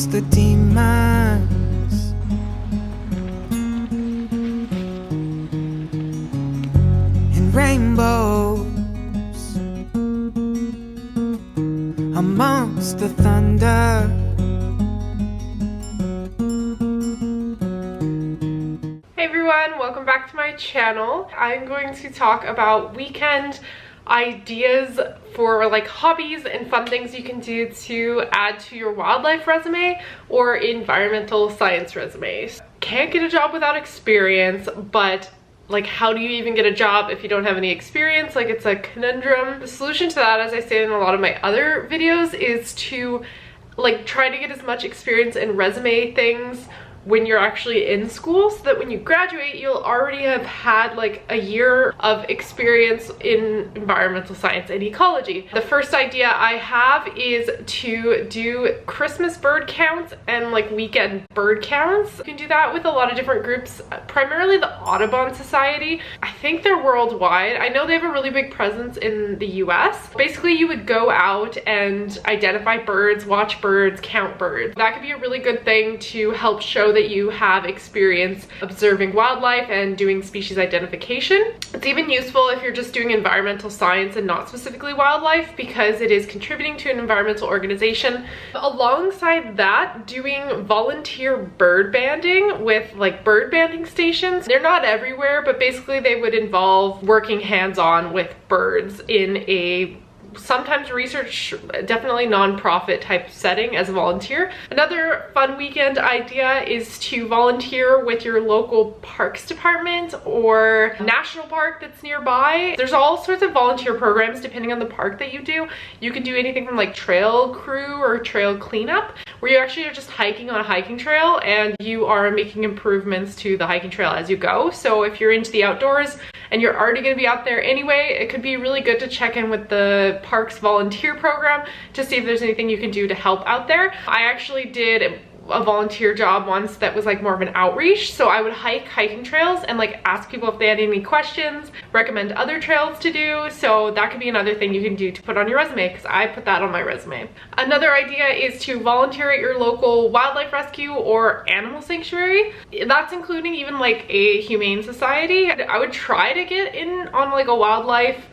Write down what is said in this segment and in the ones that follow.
amongst the demons. And rainbows amongst the thunder. Hey everyone, welcome back to my channel. I'm going to talk about weekend ideas for like hobbies and fun things you can do to add to your wildlife resume or environmental science resumes. Can't get a job without experience, but like, how do you even get a job if you don't have any experience? Like, it's a conundrum. The solution to that, as I say in a lot of my other videos, is to like try to get as much experience in resume things when you're actually in school, so that when you graduate you'll already have had like a year of experience in environmental science and ecology. The first idea I have is to do Christmas bird counts and like weekend bird counts. You can do that with a lot of different groups, primarily the Audubon Society. I think they're worldwide. I know they have a really big presence in the US. Basically, you would go out and identify birds, watch birds, count birds. That could be a really good thing to help show that you have experience observing wildlife and doing species identification. It's even useful if you're just doing environmental science and not specifically wildlife, because it is contributing to an environmental organization. Alongside that, doing volunteer bird banding with like bird banding stations. They're not everywhere, but basically they would involve working hands-on with birds in a sometimes research, definitely non-profit type setting as a volunteer. Another fun weekend idea is to volunteer with your local parks department or national park that's nearby. There's all sorts of volunteer programs depending on the park that you do. You can do anything from like trail crew or trail cleanup, where you actually are just hiking on a hiking trail and you are making improvements to the hiking trail as you go. So if you're into the outdoors and you're already going to be out there anyway, it could be really good to check in with the parks volunteer program to see if there's anything you can do to help out there. I actually did a volunteer job once that was like more of an outreach, so I would hike hiking trails and like ask people if they had any questions, recommend other trails to do. So that could be another thing you can do to put on your resume, because I put that on my resume. Another idea is to volunteer at your local wildlife rescue or animal sanctuary. That's including even like a humane society. I would try to get in on like a wildlife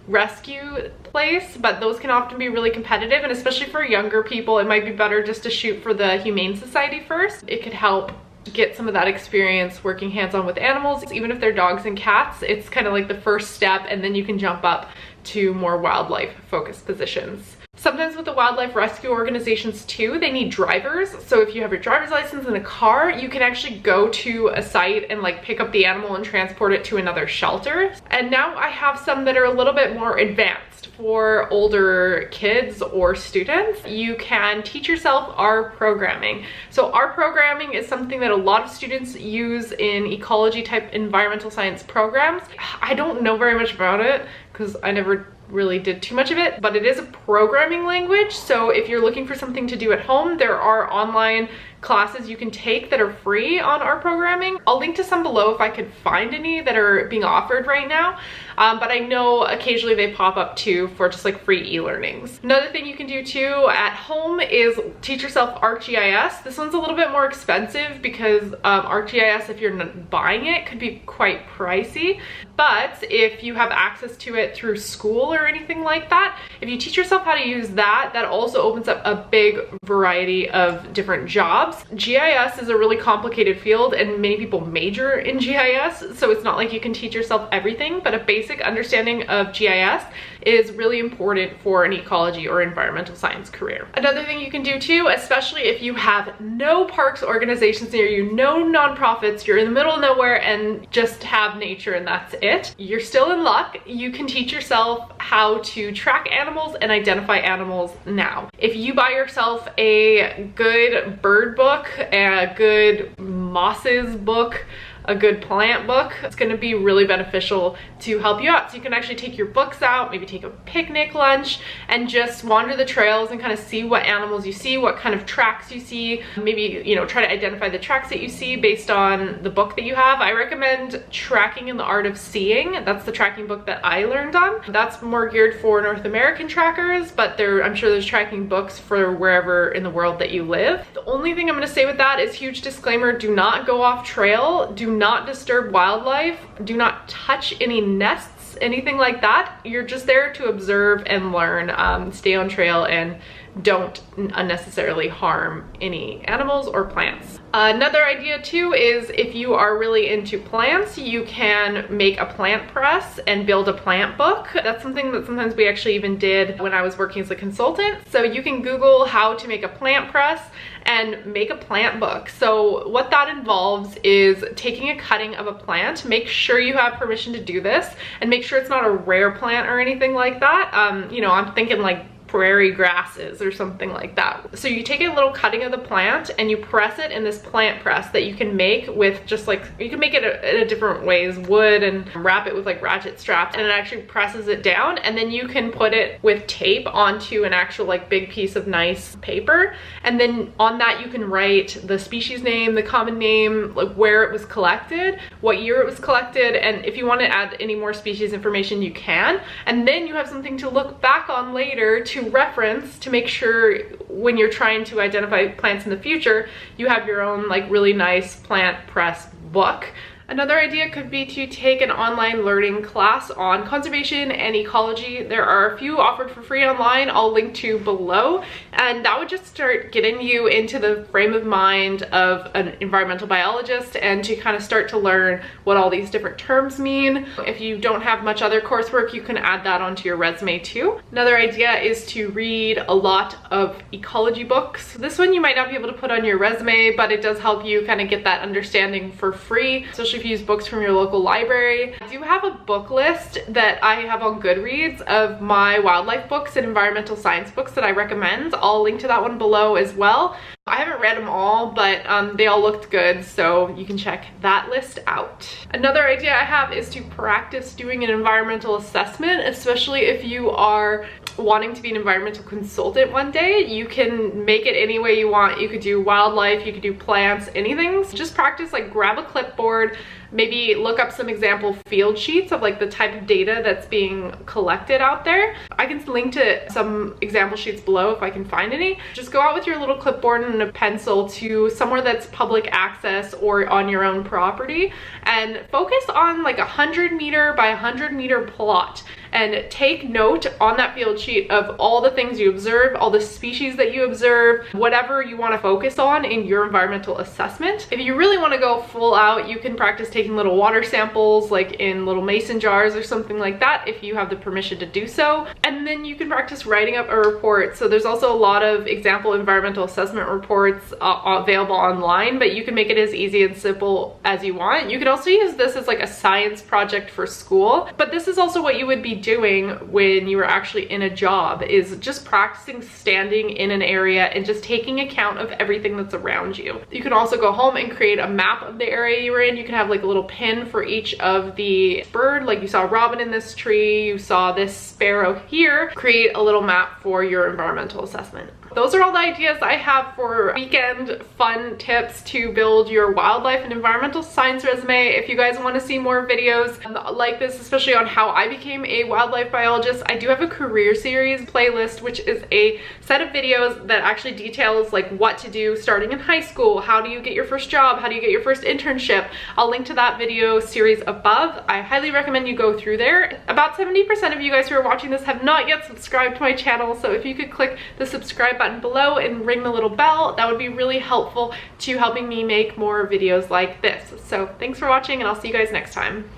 rescue place, but those can often be really competitive, and especially for younger people it might be better just to shoot for the humane society first. It could help get some of that experience working hands-on with animals, even if they're dogs and cats. It's kind of like the first step, and then you can jump up to more wildlife focused positions. Sometimes with the wildlife rescue organizations too, they need drivers. So if you have your driver's license in a car, you can actually go to a site and like pick up the animal and transport it to another shelter. And now I have some that are a little bit more advanced for older kids or students. You can teach yourself R programming. So R programming is something that a lot of students use in ecology type environmental science programs. I don't know very much about it because I never really did too much of it, but it is a programming language. So if you're looking for something to do at home, there are online classes you can take that are free on R programming. I'll link to some below if I could find any that are being offered right now, but I know occasionally they pop up too for just like free e-learnings. Another thing you can do too at home is teach yourself ArcGIS. This one's a little bit more expensive because ArcGIS, if you're not buying it, could be quite pricey, but if you have access to it through school or anything like that, if you teach yourself how to use that, that also opens up a big variety of different jobs. GIS is a really complicated field and many people major in GIS, so it's not like you can teach yourself everything, but a basic understanding of GIS is really important for an ecology or environmental science career. Another thing you can do too, especially if you have no parks organizations near you, no nonprofits, you're in the middle of nowhere and just have nature and that's it, you're still in luck. You can teach yourself how to track animals and identify animals now. If you buy yourself a good bird book, a good mosses book, a good plant book. It's going to be really beneficial to help you out. So you can actually take your books out, maybe take a picnic lunch, and just wander the trails and kind of see what animals you see, what kind of tracks you see. Maybe, you know, try to identify the tracks that you see based on the book that you have. I recommend Tracking in the Art of Seeing. That's the tracking book that I learned on. That's more geared for North American trackers, but I'm sure there's tracking books for wherever in the world that you live. The only thing I'm going to say with that is, huge disclaimer, do not go off trail, do not disturb wildlife, do not touch any nests, anything like that. You're just there to observe and learn. Stay on trail and don't unnecessarily harm any animals or plants. Another idea too is, if you are really into plants, you can make a plant press and build a plant book. That's something that sometimes we actually even did when I was working as a consultant. So you can Google how to make a plant press and make a plant book. So what that involves is taking a cutting of a plant, make sure you have permission to do this, and make sure it's not a rare plant or anything like that. You know, I'm thinking like prairie grasses or something like that. So you take a little cutting of the plant and you press it in this plant press that you can make with just like, you can make it in different ways, wood, and wrap it with like ratchet straps, and it actually presses it down, and then you can put it with tape onto an actual like big piece of nice paper, and then on that you can write the species name, the common name, like where it was collected, what year it was collected, and if you want to add any more species information you can, and then you have something to look back on later to reference, to make sure when you're trying to identify plants in the future, you have your own like really nice plant press book. Another idea could be to take an online learning class on conservation and ecology. There are a few offered for free online, I'll link to below, and that would just start getting you into the frame of mind of an environmental biologist and to kind of start to learn what all these different terms mean. If you don't have much other coursework, you can add that onto your resume too. Another idea is to read a lot of ecology books. This one you might not be able to put on your resume, but it does help you kind of get that understanding for free, especially if you use books from your local library. I do have a book list that I have on Goodreads of my wildlife books and environmental science books that I recommend. I'll link to that one below as well. I haven't read them all, but they all looked good, so you can check that list out. Another idea I have is to practice doing an environmental assessment, especially if you are wanting to be an environmental consultant one day. You can make it any way you want. You could do wildlife, you could do plants, anything. So just practice, like grab a clipboard, maybe look up some example field sheets of like the type of data that's being collected out there. I can link to some example sheets below if I can find any. Just go out with your little clipboard and a pencil to somewhere that's public access or on your own property, and focus on like 100-meter by 100-meter plot, and take note on that field sheet of all the things you observe, all the species that you observe, whatever you want to focus on in your environmental assessment. If you really want to go full out, you can practice taking little water samples like in little mason jars or something like that if you have the permission to do so. And then you can practice writing up a report. So there's also a lot of example environmental assessment reports available online, but you can make it as easy and simple as you want. You can also use this as like a science project for school, but this is also what you would be doing when you were actually in a job, is just practicing standing in an area and just taking account of everything that's around you. You can also go home and create a map of the area you were in. You can have like a little pin for each of the bird, like you saw a robin in this tree, you saw this sparrow here. Create a little map for your environmental assessment. Those are all the ideas I have for weekend fun tips to build your wildlife and environmental science resume. If you guys want to see more videos like this, especially on how I became a wildlife biologist, I do have a career series playlist, which is a set of videos that actually details like what to do starting in high school, how do you get your first job, how do you get your first internship. I'll link to that video series above. I highly recommend you go through there. About 70% of you guys who are watching this have not yet subscribed to my channel, so if you could click the subscribe button below and ring the little bell, that would be really helpful to helping me make more videos like this. So thanks for watching, and I'll see you guys next time.